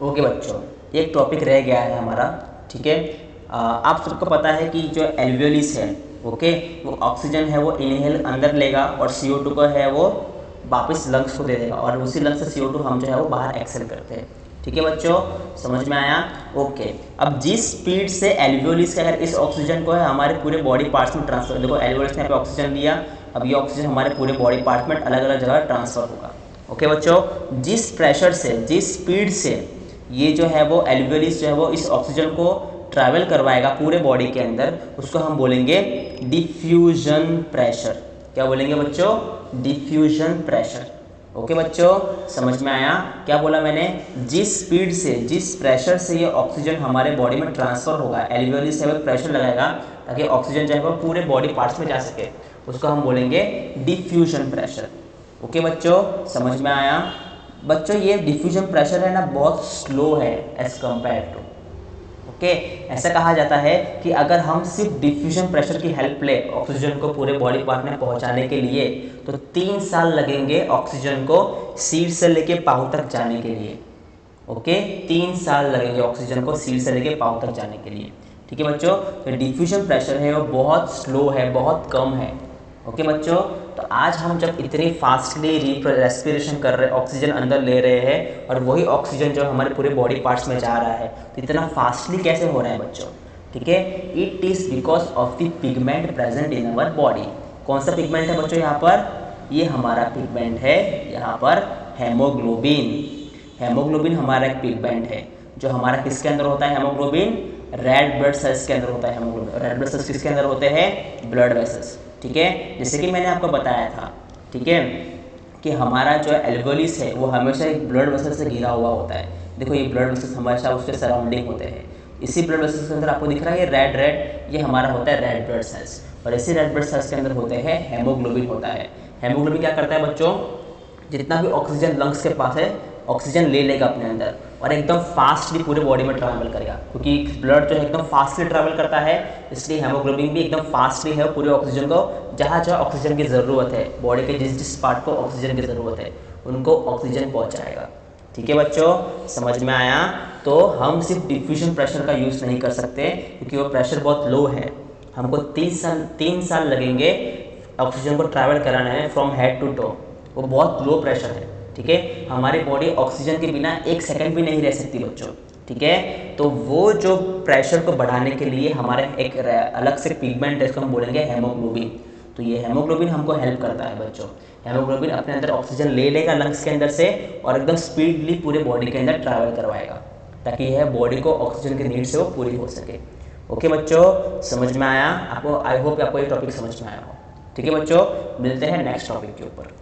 Okay बच्चों, एक topic रह गया है हमारा, ठीक है। आप सबको पता है कि जो एल्वियोलिस है, ओके, वो ऑक्सीजन है वो इनहेल अंदर लेगा और CO2 को है वो वापस लंग्स को दे देगा और उसी लंग्स से CO2 हम जो है वो बाहर एक्सेल करते हैं। ठीक है बच्चों, समझ में आया? ओके। अब जिस स्पीड से एल्वियोलिस का इस ऑक्सीजन को है हमारे पूरे बॉडी पार्ट्स में ट्रांसफर, देखो एल्वियोलिस ने यहाँ पे ऑक्सीजन लिया, अब ये ऑक्सीजन हमारे पूरे बॉडी पार्ट में अलग अलग जगह ट्रांसफर होगा। ओके बच्चों, जिस प्रेशर से, जिस स्पीड से ये जो है वो एल्वियोलिस जो है वो इस ऑक्सीजन को ट्रैवल करवाएगा पूरे बॉडी के अंदर, उसको हम बोलेंगे डिफ्यूजन प्रेशर। क्या बोलेंगे बच्चों? Diffusion pressure. ओके बच्चों, समझ में आया? क्या बोला मैंने? जिस स्पीड से, जिस प्रेशर से ये ऑक्सीजन हमारे बॉडी में ट्रांसफर होगा, एल्वियोलिस से प्रेशर लगाएगा ताकि ऑक्सीजन जो है वो पूरे बॉडी पार्ट्स में जा सके, उसको हम बोलेंगे डिफ्यूजन प्रेशर। ओके बच्चों, समझ में आया? बच्चों ये डिफ्यूजन प्रेशर है ना, बहुत स्लो है एज कम्पेयर टू, ओके। ऐसा कहा जाता है कि अगर हम सिर्फ डिफ्यूजन प्रेशर की हेल्प ले ऑक्सीजन को पूरे बॉडी पार्ट में पहुंचाने के लिए, तो 3 साल लगेंगे ऑक्सीजन को सीड से लेके पाँव तक जाने के लिए। ओके, 3 साल लगेंगे ऑक्सीजन को सीड से लेके पाँव तक जाने के लिए। ठीक है बच्चों, तो डिफ्यूजन प्रेशर है वो बहुत स्लो है, बहुत कम है। ओके बच्चों, तो आज हम जब इतनी फास्टली रेस्पिरेशन कर रहे हैं, ऑक्सीजन अंदर ले रहे हैं और वही ऑक्सीजन जो हमारे पूरे बॉडी पार्ट्स में जा रहा है, तो इतना फास्टली कैसे हो रहा है बच्चों? ठीक है, it is because of the pigment present in our body. कौन सा पिगमेंट है बच्चों? यहाँ पर ये हमारा पिगमेंट है, यहाँ पर हेमोग्लोबिन। हेमोग्लोबिन हमारा एक पिगमेंट है जो हमारा किसके अंदर होता है? हेमोग्लोबिन रेड ब्लड सेल्स के अंदर होता है। हेमोग्लोबिन रेड ब्लड सेल्स किसके अंदर होते हैं? Blood vessels. ठीक है, जैसे कि मैंने आपको बताया था, ठीक है, कि हमारा जो एल्वियोलिस है वो हमेशा एक ब्लड वेसल से घिरा हुआ होता है। देखो ये ब्लड वेसल्स हमेशा उसके सराउंडिंग होते हैं। इसी ब्लड वेसल्स के अंदर आपको दिख रहा है ये रेड रेड, ये हमारा होता है रेड ब्लड सेल्स, और इसी रेड ब्लड सेल्स के अंदर होते हैं हेमोग्लोबिन होता है। हेमोग्लोबिन क्या करता है बच्चों? जितना भी ऑक्सीजन लंग्स के पास है ऑक्सीजन ले लेगा अपने अंदर और एकदम फास्टली पूरे बॉडी में ट्रैवल करेगा, क्योंकि ब्लड जो है एकदम फास्टली ट्रैवल करता है, इसलिए हेमोग्लोबिन भी एकदम फास्टली है पूरे ऑक्सीजन को, जहाँ जहाँ ऑक्सीजन की ज़रूरत है, बॉडी के जिस जिस पार्ट को ऑक्सीजन की ज़रूरत है उनको ऑक्सीजन पहुँचाएगा। ठीक है बच्चों, समझ में आया? तो हम सिर्फ डिफ्यूजन प्रेशर का यूज़ नहीं कर सकते क्योंकि वो प्रेशर बहुत लो है। हमको 3 साल लगेंगे ऑक्सीजन को ट्रैवल कराने में फ्रॉम हेड टू टो, वो बहुत लो प्रेशर है। ठीक है, हमारी बॉडी ऑक्सीजन के बिना 1 सेकंड भी नहीं रह सकती बच्चों। ठीक है, तो वो जो प्रेशर को बढ़ाने के लिए हमारे एक अलग से पिगमेंट है, इसको हम बोलेंगे हेमोग्लोबिन। तो ये हेमोग्लोबिन हमको हेल्प करता है बच्चों। हेमोग्लोबिन अपने अंदर ऑक्सीजन ले लेगा लंग्स के अंदर से और एकदम स्पीडली पूरे बॉडी के अंदर ट्रैवल करवाएगा ताकि यह बॉडी को ऑक्सीजन की नीड से वो पूरी हो सके। ओके बच्चों, समझ में आया आपको? आई होप आपको ये टॉपिक समझ में आया हो। ठीक है बच्चों, मिलते हैं नेक्स्ट टॉपिक के ऊपर।